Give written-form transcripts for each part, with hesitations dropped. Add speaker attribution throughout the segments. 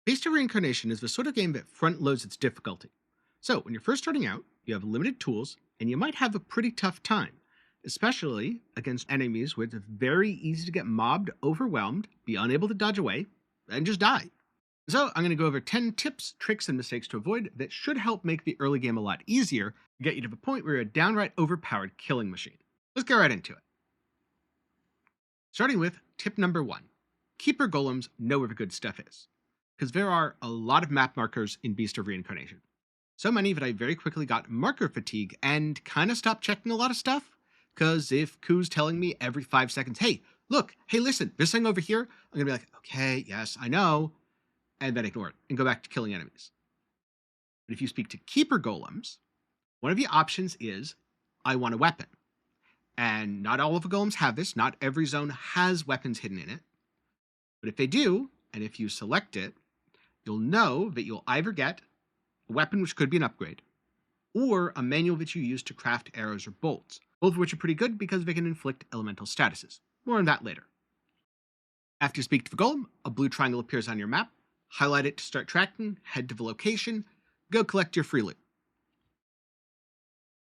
Speaker 1: Beast of Reincarnation is the sort of game that front loads its difficulty. So, when you're first starting out, you have limited tools, and you might have a pretty tough time, especially against enemies where it's very easy to get mobbed, overwhelmed, be unable to dodge away, and just die. So, I'm going to go over 10 tips, tricks, and mistakes to avoid that should help make the early game a lot easier, get you to the point where you're a downright overpowered killing machine. Let's get right into it. Starting with tip number 1. Keep your golems know where the good stuff is, because there are a lot of map markers in Beast of Reincarnation. So many that I very quickly got marker fatigue and kind of stopped checking a lot of stuff, because if Ku's telling me every 5 seconds, hey, look, hey, listen, this thing over here, I'm going to be like, okay, yes, I know, and then ignore it and go back to killing enemies. But if you speak to keeper golems, one of the options is, I want a weapon. And not all of the golems have this, not every zone has weapons hidden in it. But if they do, and if you select it, you'll know that you'll either get a weapon, which could be an upgrade, or a manual that you use to craft arrows or bolts, both of which are pretty good because they can inflict elemental statuses. More on that later. After you speak to the golem, a blue triangle appears on your map. Highlight it to start tracking, head to the location, go collect your free loot.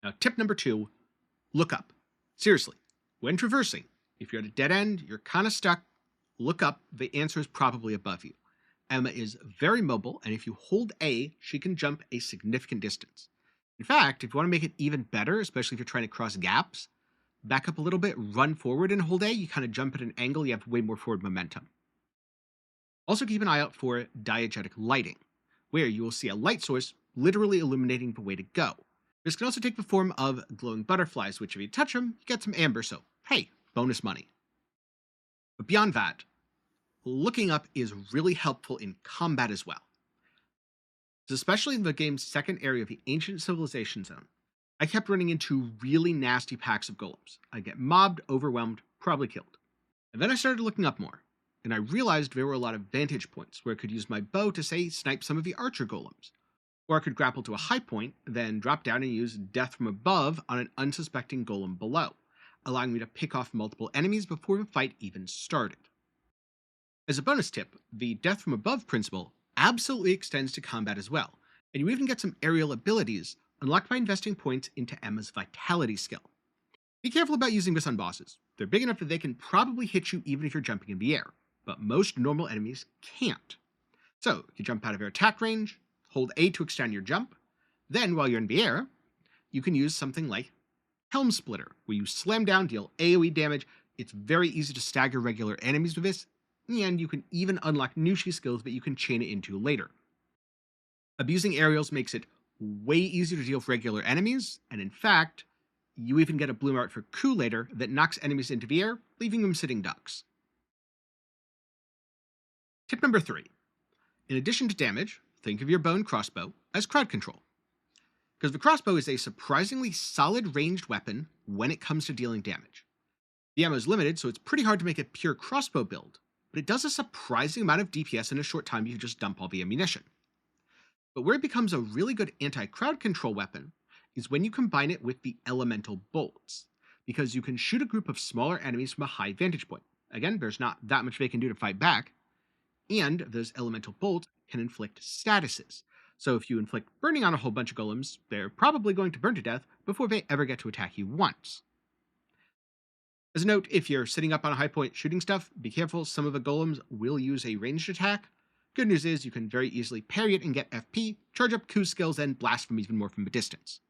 Speaker 1: Now, tip number 2, look up. Seriously, when traversing, if you're at a dead end, you're kind of stuck, look up, the answer is probably above you. Emma is very mobile, and if you hold A, she can jump a significant distance. In fact, if you want to make it even better, especially if you're trying to cross gaps, back up a little bit, run forward and hold A, you kind of jump at an angle, you have way more forward momentum. Also keep an eye out for diegetic lighting, where you will see a light source literally illuminating the way to go. This can also take the form of glowing butterflies, which if you touch them, you get some amber, so hey, bonus money. But beyond that, looking up is really helpful in combat as well. Especially in the game's second area of the Ancient Civilization Zone, I kept running into really nasty packs of golems. I'd get mobbed, overwhelmed, probably killed. And then I started looking up more, and I realized there were a lot of vantage points where I could use my bow to, say, snipe some of the archer golems. Or I could grapple to a high point, then drop down and use death from above on an unsuspecting golem below, allowing me to pick off multiple enemies before the fight even started. As a bonus tip, the death from above principle absolutely extends to combat as well, and you even get some aerial abilities unlocked by investing points into Emma's vitality skill. Be careful about using this on bosses. They're big enough that they can probably hit you even if you're jumping in the air, but most normal enemies can't. So, you jump out of your attack range, hold A to extend your jump, then while you're in the air, you can use something like Helm Splitter, where you slam down, deal AoE damage. It's very easy to stagger regular enemies with this, and you can even unlock Nushi Skills that you can chain it into later. Abusing aerials makes it way easier to deal with regular enemies, and in fact, you even get a bloom art for Ku later that knocks enemies into the air, leaving them sitting ducks. Tip number 3. In addition to damage, think of your bow and crossbow as crowd control. Because the crossbow is a surprisingly solid ranged weapon when it comes to dealing damage. The ammo is limited, so it's pretty hard to make a pure crossbow build, but it does a surprising amount of DPS in a short time if you just dump all the ammunition. But where it becomes a really good anti-crowd control weapon is when you combine it with the elemental bolts, because you can shoot a group of smaller enemies from a high vantage point. Again, there's not that much they can do to fight back, and those elemental bolts can inflict statuses. So if you inflict burning on a whole bunch of golems, they're probably going to burn to death before they ever get to attack you once. As a note, if you're sitting up on a high point shooting stuff, be careful, some of the golems will use a ranged attack. Good news is you can very easily parry it and get FP, charge up Ku's skills, and blast them even more from a distance.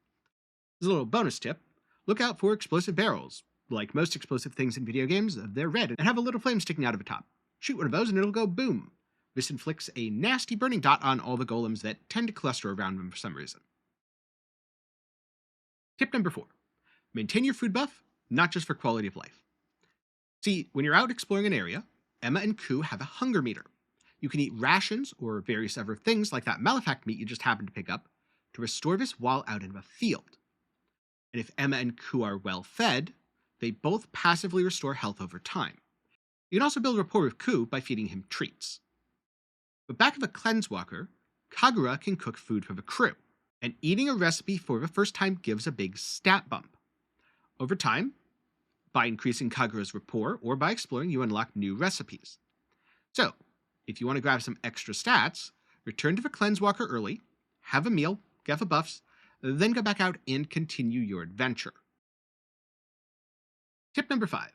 Speaker 1: As a little bonus tip, look out for explosive barrels. Like most explosive things in video games, they're red and have a little flame sticking out of the top. Shoot one of those and it'll go boom. This inflicts a nasty burning dot on all the golems that tend to cluster around them for some reason. Tip number 4. Maintain your food buff, not just for quality of life. See, when you're out exploring an area, Emma and Ku have a hunger meter. You can eat rations or various other things like that malefact meat you just happened to pick up to restore this while out in the field. And if Emma and Ku are well fed, they both passively restore health over time. You can also build rapport with Ku by feeding him treats. But back of a cleanse walker, Kagura can cook food for the crew, and eating a recipe for the first time gives a big stat bump. Over time, by increasing Kagura's rapport or by exploring, you unlock new recipes. So, if you want to grab some extra stats, return to the Cleanse Walker early, have a meal, get the buffs, then go back out and continue your adventure. Tip number 5.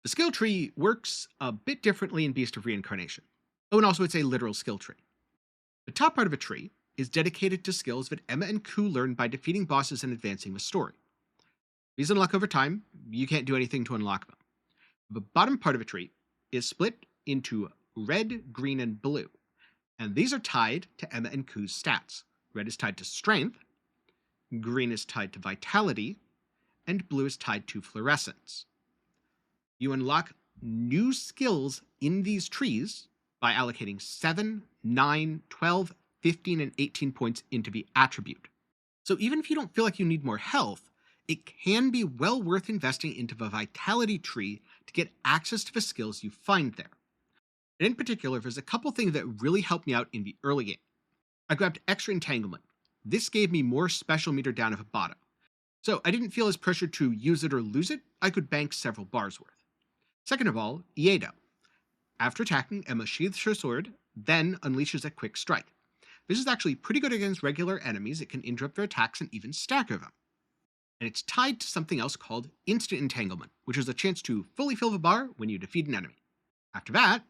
Speaker 1: The skill tree works a bit differently in Beast of Reincarnation. Oh, and also it's a literal skill tree. The top part of a tree is dedicated to skills that Emma and Ku learn by defeating bosses and advancing the story. These unlock over time, you can't do anything to unlock them. The bottom part of a tree is split into red, green, and blue, and these are tied to Emma and Ku's stats. Red is tied to strength, green is tied to vitality, and blue is tied to fluorescence. You unlock new skills in these trees by allocating 7, 9, 12, 15, and 18 points into the attribute. So even if you don't feel like you need more health, it can be well worth investing into the vitality tree to get access to the skills you find there. And in particular, there's a couple things that really helped me out in the early game. I grabbed extra entanglement. This gave me more special meter down at the bottom. So I didn't feel as pressured to use it or lose it. I could bank several bars worth. Second of all, Iedo. After attacking, Emma sheathes her sword, then unleashes a quick strike. This is actually pretty good against regular enemies. It can interrupt their attacks and even stagger them. And it's tied to something else called instant entanglement, which is a chance to fully fill the bar when you defeat an enemy. After that,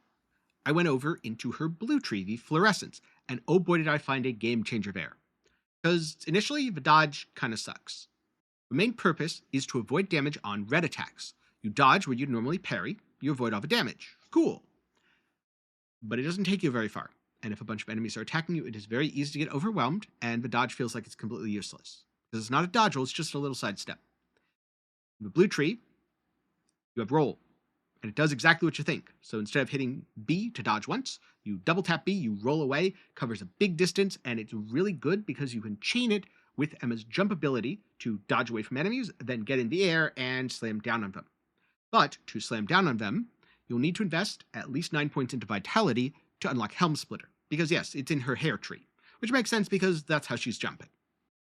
Speaker 1: I went over into her blue tree, the fluorescence, and oh boy did I find a game changer there. Because initially, the dodge kinda sucks. The main purpose is to avoid damage on red attacks. You dodge where you'd normally parry, you avoid all the damage. Cool. But it doesn't take you very far, and if a bunch of enemies are attacking you, it is very easy to get overwhelmed, and the dodge feels like it's completely useless. Because it's not a dodge roll, it's just a little sidestep. In the blue tree, you have roll, and it does exactly what you think. So instead of hitting B to dodge once, you double tap B, you roll away, covers a big distance, and it's really good because you can chain it with Emma's jump ability to dodge away from enemies, then get in the air and slam down on them. But to slam down on them, you'll need to invest at least 9 points into vitality to unlock Helm Splitter, because yes, it's in her hair tree, which makes sense because that's how she's jumping.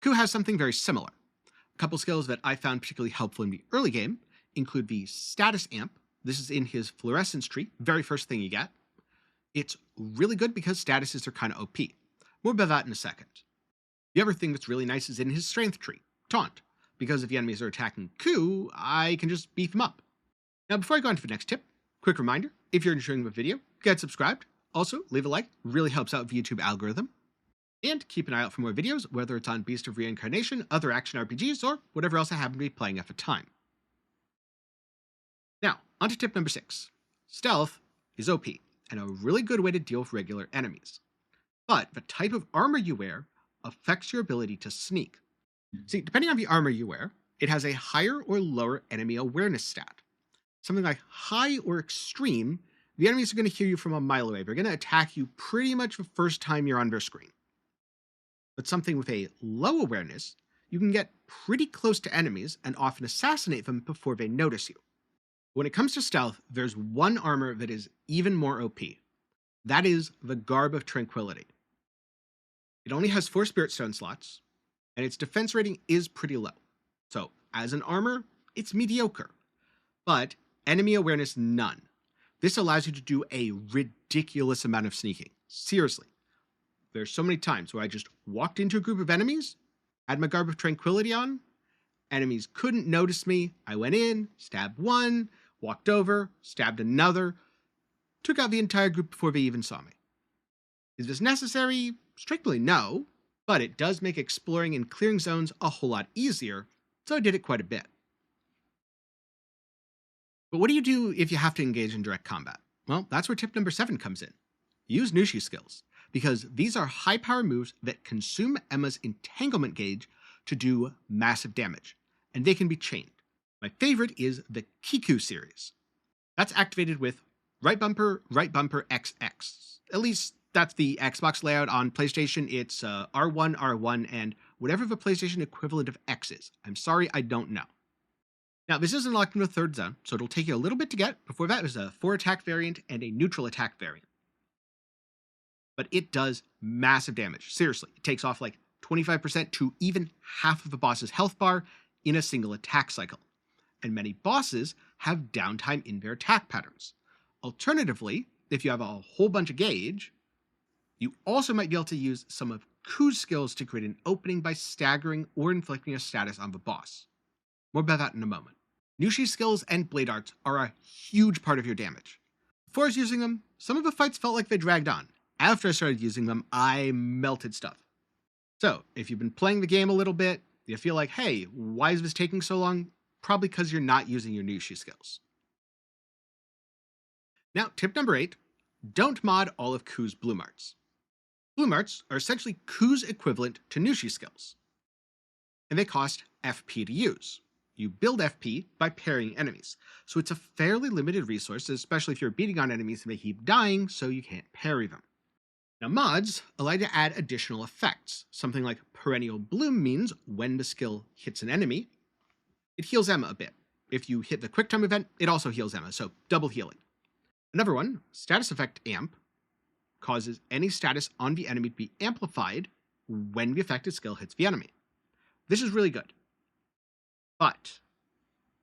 Speaker 1: Ku has something very similar. A couple skills that I found particularly helpful in the early game include the Status Amp. This is in his fluorescence tree, very first thing you get. It's really good because statuses are kind of OP. More about that in a second. The other thing that's really nice is in his strength tree, Taunt, because if the enemies are attacking Ku, I can just beef them up. Now before I go on to the next tip, quick reminder, if you're enjoying the video, get subscribed. Also, leave a like, really helps out the YouTube algorithm. And keep an eye out for more videos, whether it's on Beast of Reincarnation, other action RPGs, or whatever else I happen to be playing at the time. Now, on to tip number 6. Stealth is OP, and a really good way to deal with regular enemies. But the type of armor you wear affects your ability to sneak. See, depending on the armor you wear, it has a higher or lower enemy awareness stat. Something like high or extreme, the enemies are going to hear you from a mile away. They're going to attack you pretty much the first time you're on their screen. But something with a low awareness, you can get pretty close to enemies and often assassinate them before they notice you. When it comes to stealth, there's one armor that is even more OP. That is the Garb of Tranquility. It only has 4 Spirit Stone slots, and its defense rating is pretty low. So, as an armor, it's mediocre. But enemy awareness, none. This allows you to do a ridiculous amount of sneaking. Seriously. There's so many times where I just walked into a group of enemies, had my Garb of Tranquility on, enemies couldn't notice me, I went in, stabbed one, walked over, stabbed another, took out the entire group before they even saw me. Is this necessary? Strictly no, but it does make exploring and clearing zones a whole lot easier, so I did it quite a bit. But what do you do if you have to engage in direct combat? Well, that's where tip number 7 comes in. Use Nushi Skills, because these are high power moves that consume Emma's entanglement gauge to do massive damage, and they can be chained. My favorite is the Kiku series. That's activated with right bumper, XX. At least that's the Xbox layout. On PlayStation, it's R1, R1, and whatever the PlayStation equivalent of X is. I'm sorry, I don't know. Now, this is unlocked in the 3rd zone, so it'll take you a little bit to get. Before that, there's a 4 attack variant and a neutral attack variant. But it does massive damage. Seriously, it takes off like 25% to even half of the boss's health bar in a single attack cycle. And many bosses have downtime in their attack patterns. Alternatively, if you have a whole bunch of gauge, You also might be able to use some of Ku's skills to create an opening by staggering or inflicting a status on the boss. More about that in a moment. Nushi skills and blade arts are a huge part of your damage. Before I was using them, some of the fights felt like they dragged on. After I started using them, I melted stuff. So, if you've been playing the game a little bit, you feel like, hey, why is this taking so long? Probably because you're not using your Nushi skills. Now, tip number 8, don't mod all of Ku's bloom arts. Bloom arts are essentially Ku's equivalent to Nushi skills, and they cost FP to use. You build FP by parrying enemies, so it's a fairly limited resource, especially if you're beating on enemies and they keep dying, so you can't parry them. Now, mods allow you to add additional effects. Something like Perennial Bloom means when the skill hits an enemy, it heals Emma a bit. If you hit the Quick Time event, it also heals Emma, so double healing. Another one, Status Effect Amp, causes any status on the enemy to be amplified when the affected skill hits the enemy. This is really good. But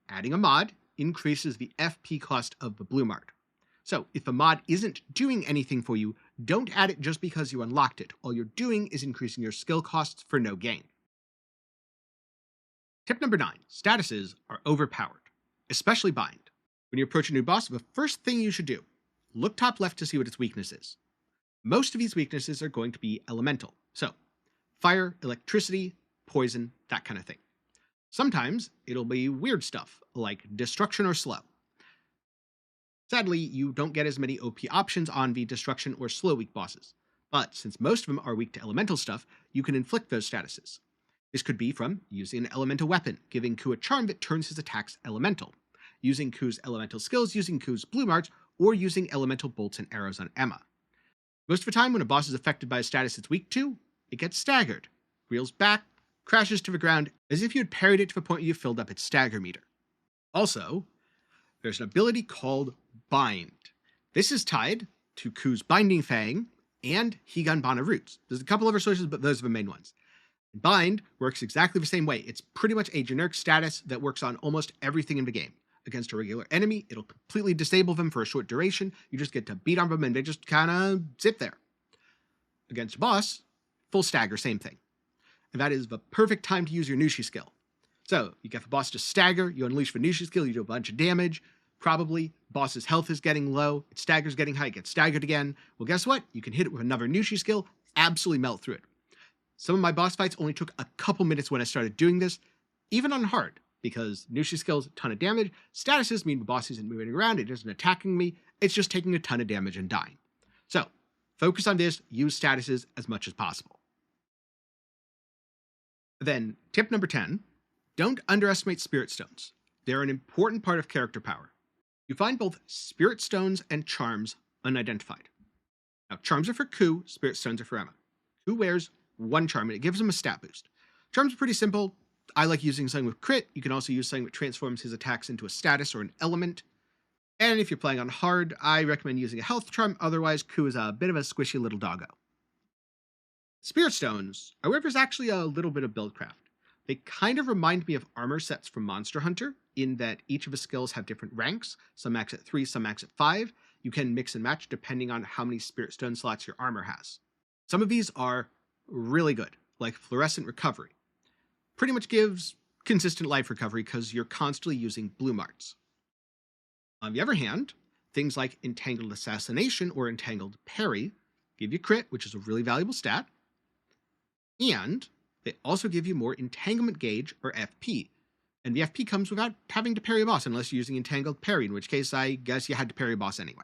Speaker 1: adding a mod increases the FP cost of the bloom art. So if a mod isn't doing anything for you, don't add it just because you unlocked it. All you're doing is increasing your skill costs for no gain. Tip number 9, statuses are overpowered, especially bind. When you approach a new boss, the first thing you should do, look top left to see what its weakness is. Most of these weaknesses are going to be elemental, so fire, electricity, poison, that kind of thing. Sometimes it'll be weird stuff, like destruction or slow. Sadly, you don't get as many OP options on the destruction or slow weak bosses, but since most of them are weak to elemental stuff, you can inflict those statuses. This could be from using an elemental weapon, giving Ku a charm that turns his attacks elemental, using Ku's elemental skills, using Ku's bloom arts, or using elemental bolts and arrows on Emma. Most of the time when a boss is affected by a status it's weak to, it gets staggered, reels back, crashes to the ground as if you had parried it to the point where you filled up its stagger meter. Also, there's an ability called Bind. This is tied to Ku's Binding Fang and Higanbana Roots. There's a couple other sources, but those are the main ones. Bind works exactly the same way. It's pretty much a generic status that works on almost everything in the game. Against a regular enemy, it'll completely disable them for a short duration. You just get to beat on them and they just kind of sit there. Against a boss, full stagger, same thing. And that is the perfect time to use your Nushi skill. So, you get the boss to stagger, you unleash the Nushi skill, you do a bunch of damage. Probably, boss's health is getting low, its stagger's getting high, it gets staggered again. Well, guess what? You can hit it with another Nushi skill, absolutely melt through it. Some of my boss fights only took a couple minutes when I started doing this, even on hard, because Nushi skills, a ton of damage. Statuses mean the boss isn't moving around, it isn't attacking me, it's just taking a ton of damage and dying. So, focus on this, use statuses as much as possible. Then, tip number 10, don't underestimate Spirit Stones. They're an important part of character power. You find both Spirit Stones and Charms unidentified. Now, Charms are for Ku, Spirit Stones are for Emma. Ku wears one charm and it gives him a stat boost. Charms are pretty simple. I like using something with crit. You can also use something that transforms his attacks into a status or an element. And if you're playing on hard, I recommend using a health charm, otherwise Ku is a bit of a squishy little doggo. Spirit Stones, however, is actually a little bit of buildcraft. They kind of remind me of armor sets from Monster Hunter, in that each of the skills have different ranks, some max at 3, some max at 5. You can mix and match depending on how many Spirit Stone slots your armor has. Some of these are really good, like Fluorescent Recovery. Pretty much gives consistent life recovery because you're constantly using bloom arts. On the other hand, things like Entangled Assassination or Entangled Parry give you crit, which is a really valuable stat, and they also give you more entanglement gauge, or FP. And the FP comes without having to parry a boss, unless you're using Entangled Parry, in which case I guess you had to parry a boss anyway.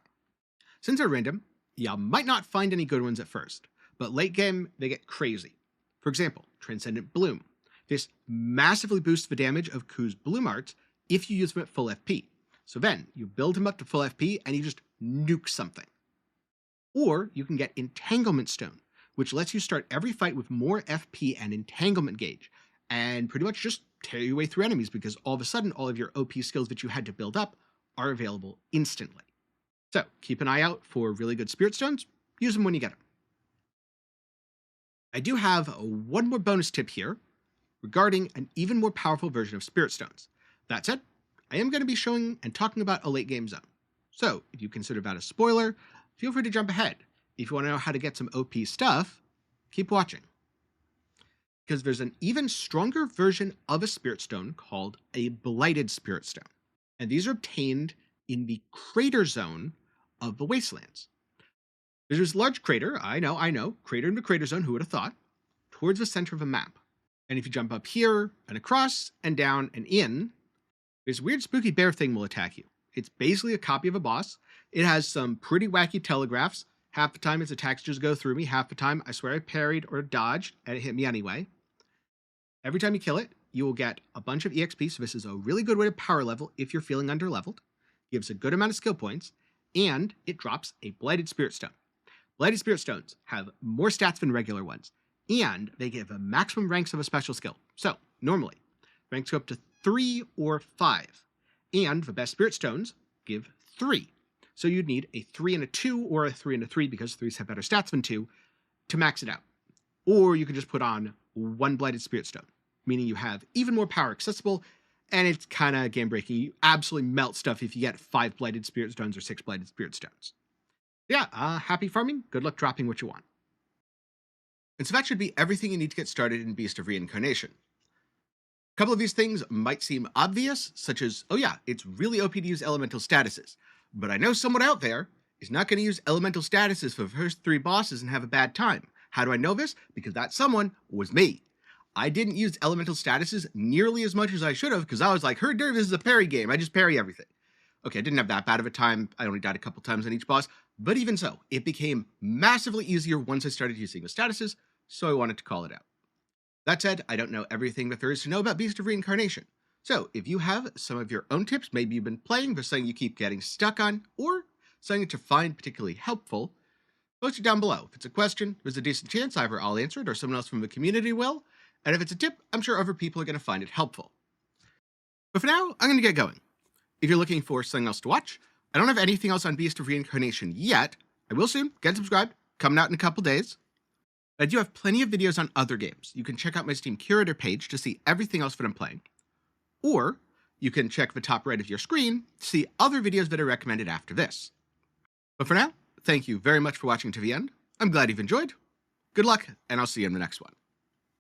Speaker 1: Since they're random, you might not find any good ones at first, but late game, they get crazy. For example, Transcendent Bloom. This massively boosts the damage of Ku's bloom arts if you use them at full FP. So then, you build him up to full FP and you just nuke something. Or you can get Entanglement Stone, which lets you start every fight with more FP and entanglement gauge, and pretty much just tear your way through enemies because all of a sudden all of your OP skills that you had to build up are available instantly. So keep an eye out for really good Spirit Stones, use them when you get them. I do have one more bonus tip here regarding an even more powerful version of Spirit Stones. That said, I am going to be showing and talking about a late game zone. So if you consider that a spoiler, feel free to jump ahead. if you want to know how to get some OP stuff, keep watching. Because there's an even stronger version of a Spirit Stone called a Blighted Spirit Stone. And these are obtained in the crater zone of the Wastelands. There's this large crater, I know, crater in the crater zone, who would have thought, towards the center of a map. And if you jump up here and across and down and in, this weird spooky bear thing will attack you. It's basically a copy of a boss. It has some pretty wacky telegraphs. Half the time its attacks just go through me. Half the time I swear I parried or dodged and it hit me anyway. Every time you kill it, you will get a bunch of EXP, so this is a really good way to power level if you're feeling underleveled. Gives a good amount of skill points, and it drops a Blighted Spirit Stone. Blighted Spirit Stones have more stats than regular ones, and they give a maximum ranks of a special skill. So, normally, ranks go up to 3 or 5, and the best Spirit Stones give 3. So you'd need a 3 and a 2 or a 3 and a 3, because 3s have better stats than 2, to max it out. Or you could just put on 1 Blighted Spirit Stone, meaning you have even more power accessible, and it's kind of game-breaking. You absolutely melt stuff if you get 5 Blighted Spirit Stones or 6 Blighted Spirit Stones. Yeah, happy farming. Good luck dropping what you want. And so that should be everything you need to get started in Beast of Reincarnation. A couple of these things might seem obvious, such as, oh yeah, it's really OP to use elemental statuses. But I know someone out there is not going to use elemental statuses for the first 3 bosses and have a bad time. How do I know this? Because that someone was me. I didn't use elemental statuses nearly as much as I should have, because I was like, this is a parry game. I just parry everything. Okay, I didn't have that bad of a time. I only died a couple times on each boss. But even so, it became massively easier once I started using the statuses, so I wanted to call it out. That said, I don't know everything that there is to know about Beast of Reincarnation. So if you have some of your own tips, maybe you've been playing, there's something you keep getting stuck on, or something that you find particularly helpful, post it down below. If it's a question, there's a decent chance either I'll answer it or someone else from the community will. And if it's a tip, I'm sure other people are going to find it helpful. But for now, I'm going to get going. If you're looking for something else to watch, I don't have anything else on Beast of Reincarnation yet. I will soon. Get subscribed. Coming out in a couple days. I do have plenty of videos on other games. You can check out my Steam curator page to see everything else that I'm playing. Or you can check the top right of your screen to see other videos that are recommended after this. But for now, thank you very much for watching to the end. I'm glad you've enjoyed. Good luck, and I'll see you in the next one.